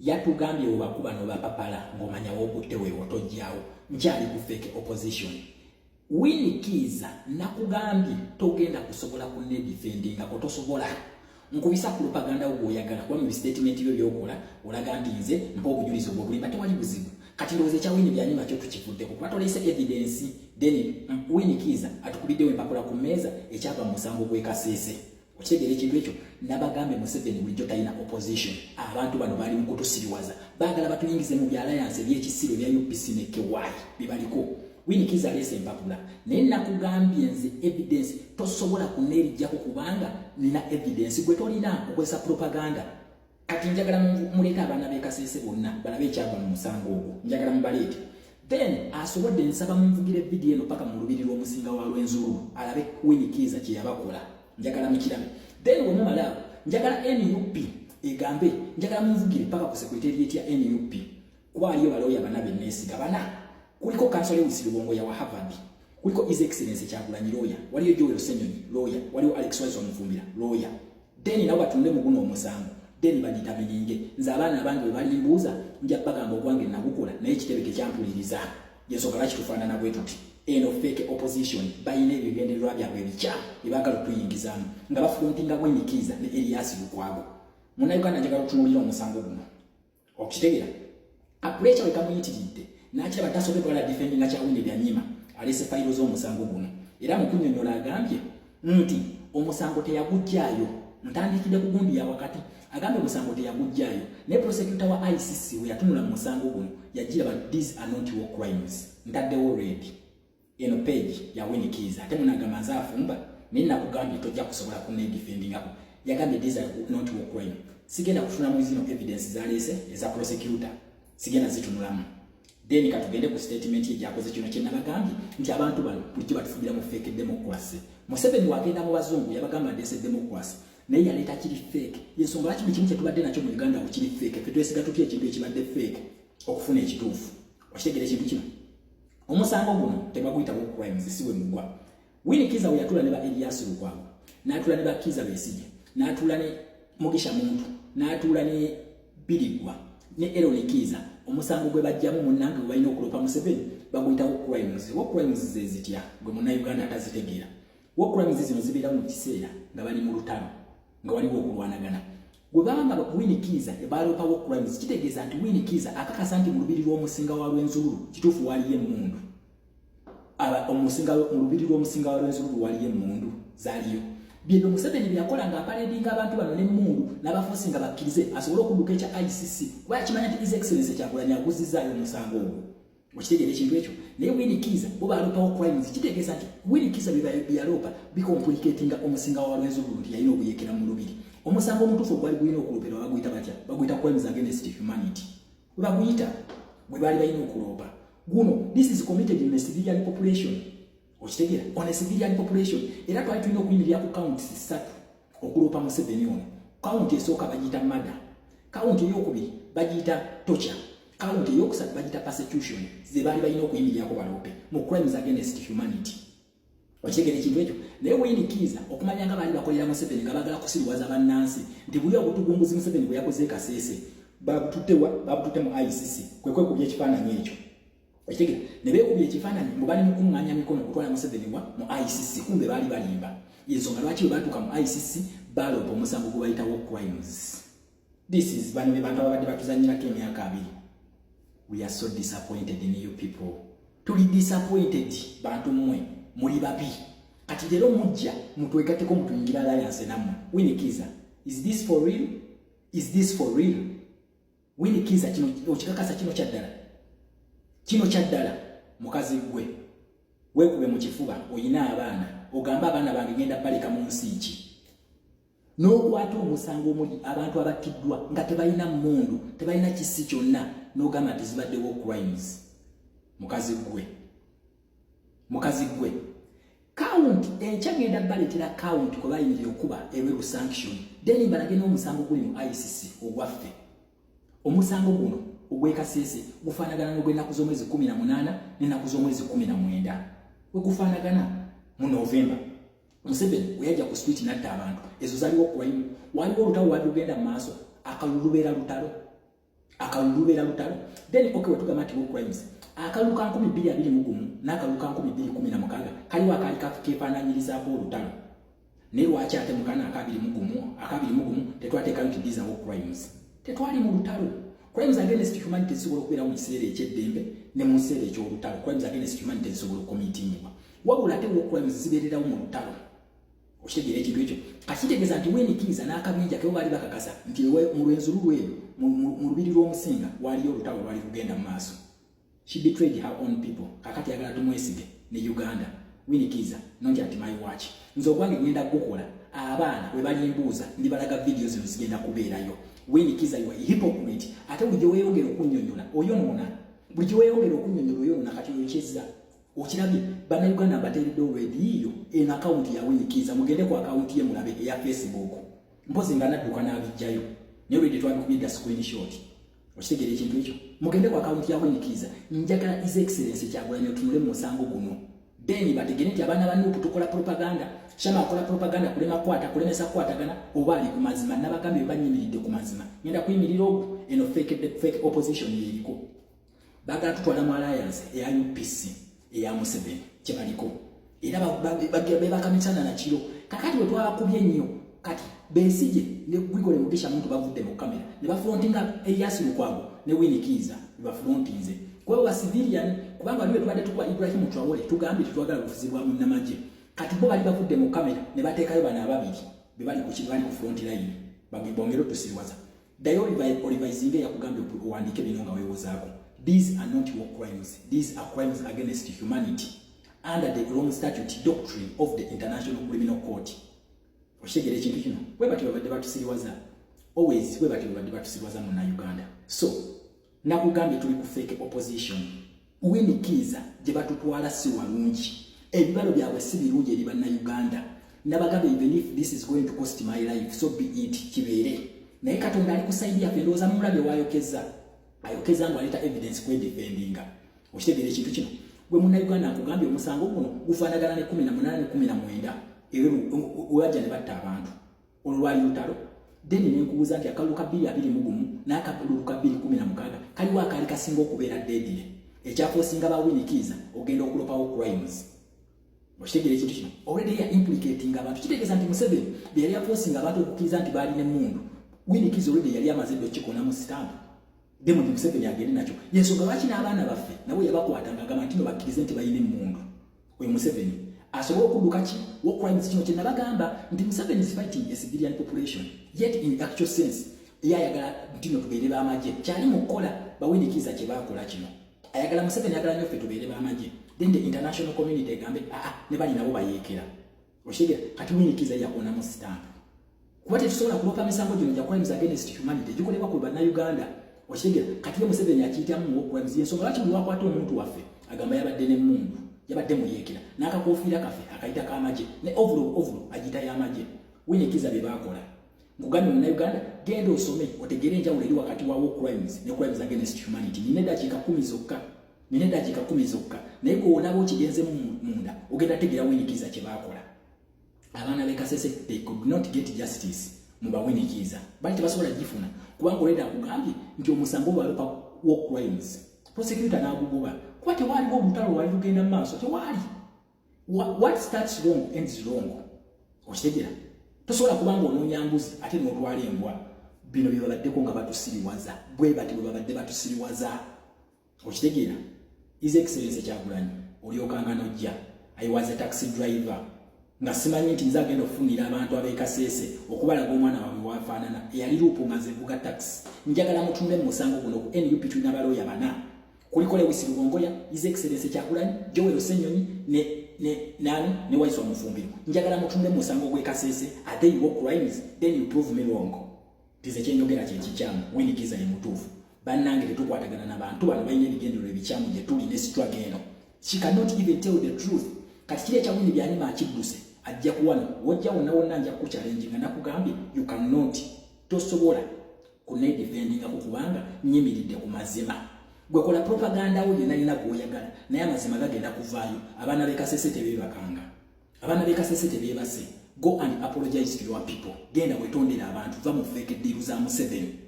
yatugambye obakuba n'obapapala ng'omanya wokutte weewo tojjawo nkyali ku fake opposition. Winnie Kiza nakugambye togenda kusobola kunnedifendinga ko tosobola nkubisa propaganda ogwoyagala kuba mu statement byo byokola olaga nti nze mpa obujulizi obwo bulimba tewali buzibu kati ndowooza ekya Winnie byanyuma kyo tukivuddeko kuba tolese evidence then Winnie Kiza atukubiddewo empapula ku mmeeza ekyava mu musango gw'ekasese okitegeera ekintu ekyo nabagambe Museveni bulijjo talina opposition abantu bano bali mu kutusiriwaza baagala batuyingize mu byalayansi ebyekisiro bya UPC ne KY bibaliko. Winnie Kiza alese empapula naye nakugambye nze evidence tosobola kuneerijjako kubanga nina evidence gwe tolina okozesa propaganda. Kati njagala muleeta abaana b'ekasese bonna balabe ekyava mu musango ogwo njagala mubaleete then asobodde nsaba munvugire video eno paka mu lubiri lw'omusinga wa Lwenzururu alabe Winnie Kiza kye yabakola njagala mukirabe then we mumala njagala NUP egambe njagala munvugire paka ku secretariat ya NUP kwaliyo baloya banabe nesiga bana kuliko kansole Wisirubongo ya wa Harvard kuliko His Excellency Kyagulanyi lawyer waliyo Joel Senyonyi lawyer waliyo Alex Wise Omufumbira lawyer then nabo batunde mu guno omusango then bagitamininge nze abaana abange bali mbuuza nja bagamba ogwange nagukola naye kitebeke kyampuliriza yensogala kitufaanana bwe tuti eno fake opposition bayina ebigendererwa byabwe ebikya ebagala okuyingizamu nga bafrontinga Winnie Kiza ne Elias Lukwago munnayuganda njagala okutunuulira omusango guno okitegeera apulecha wekamuyitiridde nakiraba tasobodde la defendinga kya Winnie Byanyima alese fayiro z'omusango guno era mu kunnyonnyola agambye nti omusango teyagujjaayo ntandikidde ku gundi ya wakati agambye omusango teyagujjaayo ne prosecutor wa ICC we yatunula mu musango guno yagira ba these are not war crimes ntaddewo ready eno page ya Winnie Kiza ate munagamba nze afumba naye nakugambye tojja kusobola kunedifendingako yagambye these are not war crime sigenda kufunamu zino evidence zalese eza prosecutor sigenda zitunulamu then katugende ku statement ye jakoze kino kye nabagambye nti abantu bano bulijjo batufugira mu fake democracy. Museveni wagenda mu bazungu yabagamba ndese democracy naye yaleeta kiri fake yensonga laki buli kimu kye tubadde nakyo mu Uganda kiri fake ffe twesiga tutya ekintu ekibadde fake okufuna ekituufu okitegeera ekintu kino omusango guno tebaguyita war crimes siwe mugwa. Winnie Kiza we yatula ne ba Elias Lukwago n'atula ne ba Kiza Besigye n'atula ne Mugisha Muntu n'atula ne Birigwa ne Aaron Kiza omusango gwe bajjamu munnange gwe balina okulopa Museveni baguyita war crimes. War crimes ze zitya gwe munnayuganda atazitegeera. War crimes zino zibeera mu kiseera nga bali mu lutalo nga waliwo okulwanagana gwe banga Winnie Kiza ebalopa war crimes kitegeeza nti Winnie Kiza akakasa nti mu lubiri lw'omusinga wa Lwenzururu kituufu waliyo emmundu omusinga mu lubiri lw'omusinga wa Lwenzururu waliyo emmundu zaaliyo byebyo Museveni byakola nga aparedinga abantu bano n'emmundu n'abafuusi nga bakkirize asobole okudduka ekya ICC kuba yakimanya nti His Excellency Kyagulanyi aguzizaayo omusango ogwo okitegeera ekintu ekyo naye Winnie Kiza bo balopa war crimes kitegeeza nti Winnie Kiza byalopa bikomplikatinga omusinga wa Lwenzururu nti yalina okuyekera mu lubiri omusango omutuufu gwali gulina okulopera baguyita batya baguyita crimes against humanity we baguyita bwe baali balina okulopa guno this is committed in a civilian population okitegeera on a civilian population era twali tulina okuyimirira ku counts 3 okulopa Museveni ono count esooka bagiyita murder count eyokubiri bagiyita torture count eyokusatu bagiyita persecution ze baali balina okuyimirirako balope mu crimes against humanity okitegeera ekintu ekyo naye Winnie Kiza okumanya nga baali bakolera Museveni nga bagala kusiriwaza bannansi nti buli obutugumbuzi Museveni bwe yakoze kasese babututte mu ICC kwekwe kubya ekifaananyi ekyo okitegeera ne beekubya ekifaananyi mbu bali mu kuŋŋaanya mikono okutwala Museveni mu ICC kumbe baali balimba yensonga lwaki bwe baatuuka mu ICC balopa omusango gwe bayita war crimes. This is bano be bantu ababadde batuzanyirako emyaka 2. We are so disappointed in you people. Tuli disappointed bantu mmwe muli babi kati lero mujja mutwegatteko mutuyingira alliance nammwe. Winnie Kiza, is this for real? Is this for real? Winnie Kiza kino okikakasa kino kyaddala mukazi gwe weekube mu kifuba oyina abaana ogamba abaana bange genda baleka mu nsi ki n'okwata omusango omuli abantu abattiddwa nga tebalina mmundu tebalina kisi kyonna n'ogamba nti zibadde war crimes. mukazi gwe count enkyagenda baleetera count kwe bayimirira okuba eweru sanction then balage n'omusango guli mu ICC ogwaffe. Omusango guno ogw'ekasese gufaanagana n'ogw'ennaku z'omwezi 18 n'ennaku z'omwezi 19 we gufaanagana mu November. Museveni we yajja ku street n'atta abantu ezo zaliwo crime waliwo olutalo lwali lugenda mu maaso akalulu lubeera lutalo akalulu era lutalo then okay wetugamba ati war crimes akalulu ka 2021 n'akalulu ka 2016 kaliwo akali kefaananyirizaako olutalo naye lwaki ate mukana akabiri mugumu tetwateekayo nti these are war crimes tetwali mu lutalo. Crimes against humanity zisobola okubeera mu kiseera eky'eddembe ne mu kiseera eky'olutalo. Crimes against humanity zisobola okukomitingibwa wabula ate war crimes zibeererawo mu lutalo. Okitegeera ekintu ekyo kakitegeeza nti Winnie n'akabinja ke baali bakakasa nti mu lwenzu lulweyo mu lubiri lw'omusinga waliyo olutalo lwali lugenda mu maaso. She betrayed her own people. Kakati yagala tumwesige ne Uganda. Winnie nonja ati my watch nze okwange ngenda kukola abaana we bali mbuuza ndibalaga videos zino zigenda kubeerayo. Winnie you are a hypocrite. Ate buli weyongera okunnyonnyola oyonoona buli weyongera okunnyonnyola oyonoona kati oyokyezza okirabye bannayuganda bateeredde already iyo en account ya Winnie mugende ku account ye mulabe eya Facebook mpozi nga nadduka n'abijjayo naye olwedde twabikubidda screenshot okitegeera ekintu ekyo mugende ku account ya Winnie njagala his excellence Kyagulanyi otunule mu musango guno then bategere nti abaana banne okutukola propaganda shama akola propaganda kulemesa kwatagana oba ali ku mazima n'abagambe banyimiridde ku mazima ngenda kuyimirira ogwo eno fake opposition yeriko bagala tutwala mu alliance eya UPC eya Museveni kyebaliko era bebakamisana na kiro kakati we twabakubye nnyo kati Besigye ne Gwigore Mugisha muntu bavudde mu kamera ne bafrontinga Elias Lukwago ne Winnie ne bafrontinze kwa wa civilian kubanga liwe tubadde tukwa Ibrahim Traore tugambi tutwagala kufuzibwa mu namaje kati bo bali bavudde mu kamera ne bateekayo bana ababiri bebali ku kibali ku front line bagibongero tusiriwaza dayo Olivier yakugambye okuwandike binonga wewozaako. These are not war crimes. These are crimes against humanity under the Rome Statute doctrine of the International Criminal Court. Oshegere ekintu kino webati babadde batusiriwaza always webati babadde batusiriwaza mu Uganda. So nakugambye tuli ku fake opposition. Winnie gye batutwala si walungi ebibalo byabwe si birungi eri bannayuganda nabagambe even if this is going to cost my life so be it kibeere naye Katonda ali kusaidia pendooza mulabe ayokeza ngo aleta evidence kwe defendinga okitegeera ekintu kino gwe munnayuganda akugambye omusango guno gufaanagana ne 18 wajja ne batta abantu olwali lutalo then nenkubuuza nti akalulu ka 2021 n'akalulu ka 2016 kaliwo akali kasinga okubeera deadly ekyafosinga ba Winnie ogenda okulopawo crimes. Okitegeera ekintu kino already ya implicating abantu kitegeeza nti Museveni yali yafosinga abantu okukkiriza nti baali n'emmundu Winnie already yali amaze okikona mu stamp demo Museveni agende nakyo yensonga lwaki n'abaana baffe nabo yabakwatanga agamba nti bakkirize nti bayina emmundu oyo Museveni asobola okudduka ki war crimes kino kye nabagamba nti Museveni is fighting a civilian population yet in actual sense yayagala ntino tubeere b'amagye kyali mu kukola ba Winnie kye bakola kino ayagala Museveni ayagala nnyo ffe tubeere b'amagye then the international community egambe ne bali nabo bayeekera oshege kati Winnie yakona mu stamp kuba tetusobola kulopa misango gino gya crimes against humanity gikolebwa ku bannayuganda oshege kati ye Museveni akiyitamu mu crimes yensonga lwaki bwakwata omuntu waffe agamba yabadde n'emmundu yabadde muyeekera n'akakofiira kaffe akayita k'amagye ne ovulu agita y'amagye Winnie bye baakola nkugambye munnayuganda genda osome otegeere enjawulo eri wakati wa war crimes ne crimes against humanity nina eddakiika 10 zokka naye gwonaaba okigenze munda ogenda tegeera Winnie kye baakola abaana b'e Kasese they could not get justice mu ba Winnie bali tebasobola gifuna kubanga olwedde akugambye nti omusango balopa war crimes prosecutor n'agugoba kuba tewaliwo olutalo lwali lugenda mu maaso tewali what starts wrong ends wrong okitegeera tosobola kubanga onoonya mbuzi ate n'otwala embwa bino bye babaddeko nga batusiriwaza bwe bati bwe babadde batusiriwaza okitegeera his excellence Kyagulanyi olyokanga nojja I was a taxi driver nga simanyi nti nze agenda okufunira abantu ab'e Kasese okubalaga omwana waabwe wafaanana eyali luupu nga nzevuga taxi njagala mutunde mu musango guno ku NUP tulina abalooya bana kuliko Lewis Lugongoya his excellence Kyagulanyi Joel Ssenyonyi ne Waiswa Mufumbiro njagala mutunde mu musango gw'e Kasese are they war crimes then you prove me wrong tize kyenjogera kye kikyamu Winnie ye mutuufu bannange tetukwatagana n'abantu bano balina ebigendero ebikyamu gye tuli ne struggle eno she cannot even tell the truth kati kiri ekya Winnie by'anima akidduse ajja kuwano wojja wonna nja kuchallenge nga nakugambye you cannot tosobola kunedefendinga kubanga nyimiridde ku mazima gwe kola propaganda wo yonna nina gw'oyagala naye amazima gagenda kuvaayo abaana b'e Kasese tebeebakanga abaana b'e Kasese tebeebase go and apologize to your people genda wetondera abantu va mu fake deal za Museveni